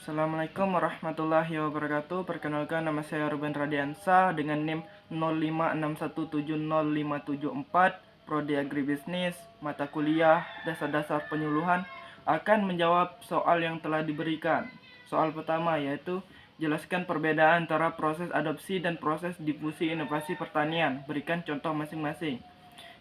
Assalamualaikum warahmatullahi wabarakatuh. Perkenalkan, nama saya Ruben Radiansa dengan NIM 0561700574, Prodi Agribisnis, mata kuliah Dasar-dasar Penyuluhan, akan menjawab soal yang telah diberikan. Soal pertama yaitu jelaskan perbedaan antara proses adopsi dan proses difusi inovasi pertanian. Berikan contoh masing-masing.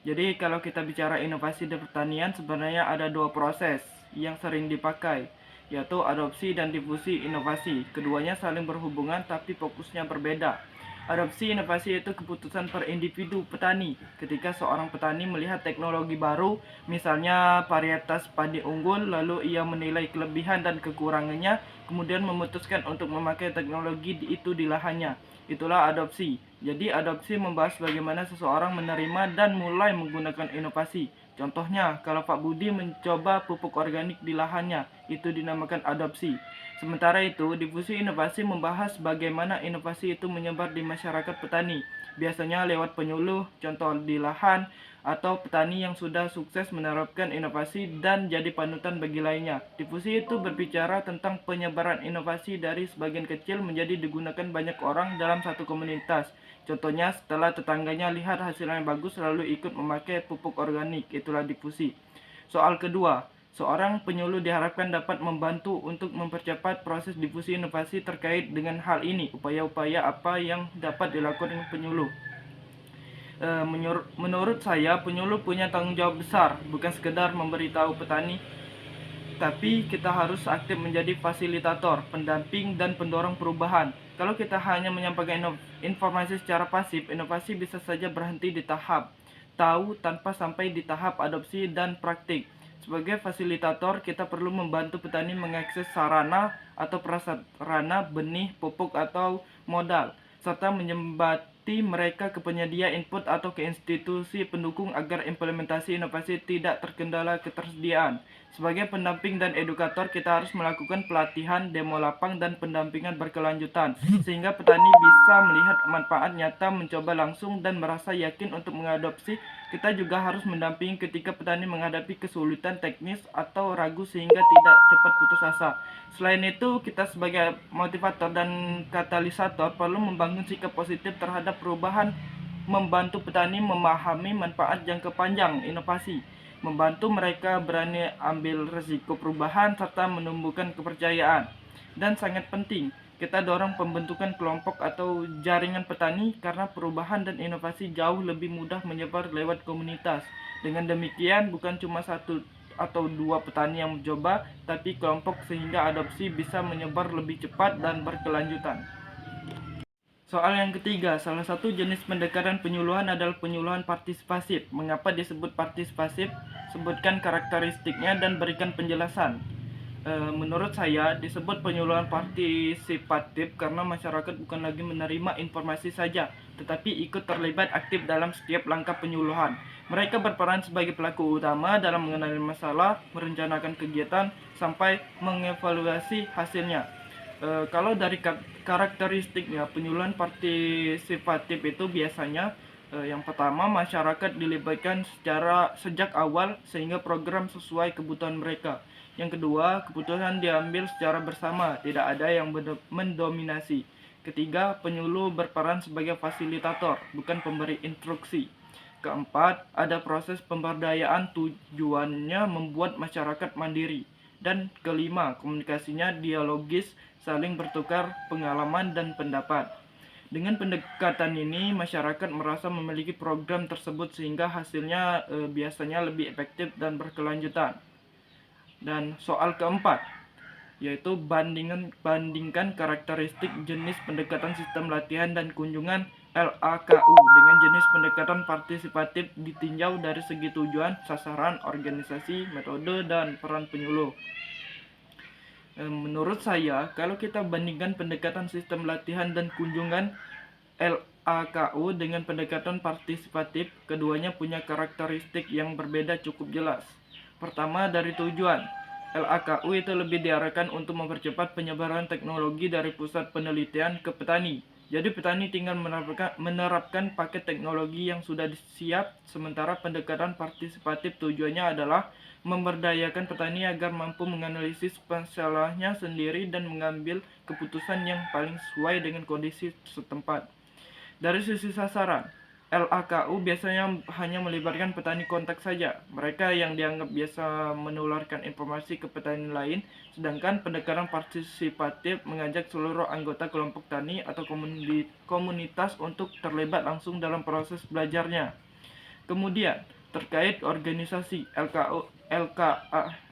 Jadi kalau kita bicara inovasi di pertanian, sebenarnya ada dua proses yang sering dipakai, yaitu adopsi dan difusi inovasi. Keduanya saling berhubungan tapi fokusnya berbeda. Adopsi inovasi itu keputusan per individu petani. Ketika seorang petani melihat teknologi baru, misalnya varietas padi unggul, lalu ia menilai kelebihan dan kekurangannya, kemudian memutuskan untuk memakai teknologi itu di lahannya. Itulah adopsi. Jadi adopsi membahas bagaimana seseorang menerima dan mulai menggunakan inovasi. Contohnya, kalau Pak Budi mencoba pupuk organik di lahannya, itu dinamakan adopsi. Sementara itu, difusi inovasi membahas bagaimana inovasi itu menyebar di masyarakat petani. Biasanya lewat penyuluh, contoh di lahan, atau petani yang sudah sukses menerapkan inovasi dan jadi panutan bagi lainnya. Difusi itu berbicara tentang penyebaran inovasi dari sebagian kecil menjadi digunakan banyak orang dalam satu komunitas. Contohnya, setelah tetangganya lihat hasilnya bagus lalu ikut memakai pupuk organik, itulah difusi. Soal kedua, seorang penyuluh diharapkan dapat membantu untuk mempercepat proses difusi inovasi. Terkait dengan hal ini, upaya-upaya apa yang dapat dilakukan penyuluh? Menurut saya, penyuluh punya tanggung jawab besar, bukan sekedar memberitahu petani, tapi kita harus aktif menjadi fasilitator, pendamping, dan pendorong perubahan. Kalau kita hanya menyampaikan informasi secara pasif, inovasi bisa saja berhenti di tahap tahu tanpa sampai di tahap adopsi dan praktik. Sebagai fasilitator, kita perlu membantu petani mengakses sarana atau prasarana, benih, pupuk, atau modal, serta menyembati mereka ke penyedia input atau ke institusi pendukung agar implementasi inovasi tidak terkendala ketersediaan. Sebagai pendamping dan edukator, kita harus melakukan pelatihan, demo lapang, dan pendampingan berkelanjutan, sehingga petani bisa melihat manfaat nyata, mencoba langsung, dan merasa yakin untuk mengadopsi. Kita juga harus mendampingi ketika petani menghadapi kesulitan teknis atau ragu sehingga tidak cepat putus asa. Selain itu, kita sebagai motivator dan katalisator perlu membangun sikap positif terhadap perubahan, membantu petani memahami manfaat jangka panjang inovasi, membantu mereka berani ambil risiko perubahan, serta menumbuhkan kepercayaan. Dan sangat penting, kita dorong pembentukan kelompok atau jaringan petani karena perubahan dan inovasi jauh lebih mudah menyebar lewat komunitas. Dengan demikian, bukan cuma satu atau dua petani yang mencoba, tapi kelompok, sehingga adopsi bisa menyebar lebih cepat dan berkelanjutan. Soal yang ketiga, salah satu jenis pendekatan penyuluhan adalah penyuluhan partisipasif. Mengapa disebut partisipasif? Sebutkan karakteristiknya dan berikan penjelasan. Menurut saya disebut penyuluhan partisipatif karena masyarakat bukan lagi menerima informasi saja, tetapi ikut terlibat aktif dalam setiap langkah penyuluhan. Mereka berperan sebagai pelaku utama dalam mengenali masalah, merencanakan kegiatan, sampai mengevaluasi hasilnya. Kalau dari karakteristiknya, penyuluhan partisipatif itu biasanya yang pertama, masyarakat dilibatkan sejak awal sehingga program sesuai kebutuhan mereka. Yang kedua, keputusan diambil secara bersama, tidak ada yang mendominasi. Ketiga, penyuluh berperan sebagai fasilitator, bukan pemberi instruksi. Keempat, ada proses pemberdayaan, tujuannya membuat masyarakat mandiri. Dan kelima, komunikasinya dialogis, saling bertukar pengalaman dan pendapat. Dengan pendekatan ini, masyarakat merasa memiliki program tersebut sehingga hasilnya biasanya lebih efektif dan berkelanjutan. Dan soal keempat, yaitu bandingkan karakteristik jenis pendekatan sistem latihan dan kunjungan LAKU dengan jenis pendekatan partisipatif ditinjau dari segi tujuan, sasaran, organisasi, metode, dan peran penyuluh. Menurut saya, kalau kita bandingkan pendekatan sistem latihan dan kunjungan LAKU dengan pendekatan partisipatif, keduanya punya karakteristik yang berbeda cukup jelas. Pertama, dari tujuan. LAKU itu lebih diarahkan untuk mempercepat penyebaran teknologi dari pusat penelitian ke petani. Jadi petani tinggal menerapkan paket teknologi yang sudah siap, sementara pendekatan partisipatif tujuannya adalah memberdayakan petani agar mampu menganalisis masalahnya sendiri dan mengambil keputusan yang paling sesuai dengan kondisi setempat. Dari sisi sasaran, LAKU biasanya hanya melibatkan petani kontak saja, mereka yang dianggap biasa menularkan informasi ke petani lain, sedangkan pendekatan partisipatif mengajak seluruh anggota kelompok tani atau komunitas untuk terlibat langsung dalam proses belajarnya. Kemudian, terkait organisasi,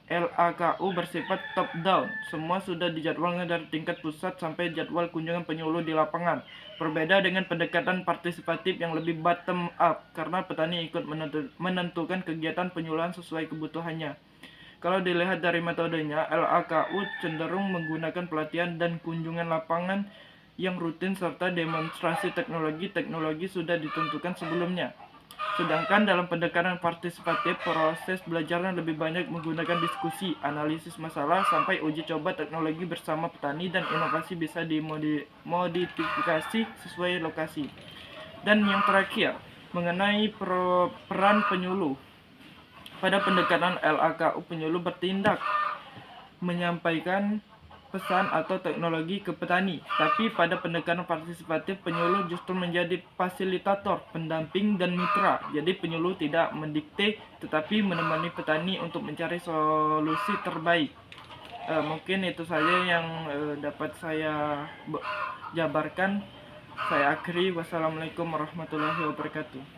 LAKU bersifat top-down. Semua sudah dijadwalkan dari tingkat pusat sampai jadwal kunjungan penyuluh di lapangan. Berbeda dengan pendekatan partisipatif yang lebih bottom-up, karena petani ikut menentukan kegiatan penyuluhan sesuai kebutuhannya. Kalau dilihat dari metodenya, LAKU cenderung menggunakan pelatihan dan kunjungan lapangan yang rutin serta demonstrasi teknologi sudah ditentukan sebelumnya. Sedangkan dalam pendekatan partisipatif, proses belajarnya lebih banyak menggunakan diskusi, analisis masalah, sampai uji coba teknologi bersama petani dan inovasi bisa dimodifikasi sesuai lokasi. Dan yang terakhir, mengenai peran penyuluh. Pada pendekatan LAKU, penyuluh bertindak menyampaikan pesan atau teknologi ke petani. Tapi pada pendekatan partisipatif, penyuluh justru menjadi fasilitator, pendamping, dan mitra. Jadi penyuluh tidak mendikte, tetapi menemani petani untuk mencari solusi terbaik. Mungkin itu saja yang dapat saya jabarkan. Saya akhiri. Wassalamualaikum warahmatullahi wabarakatuh.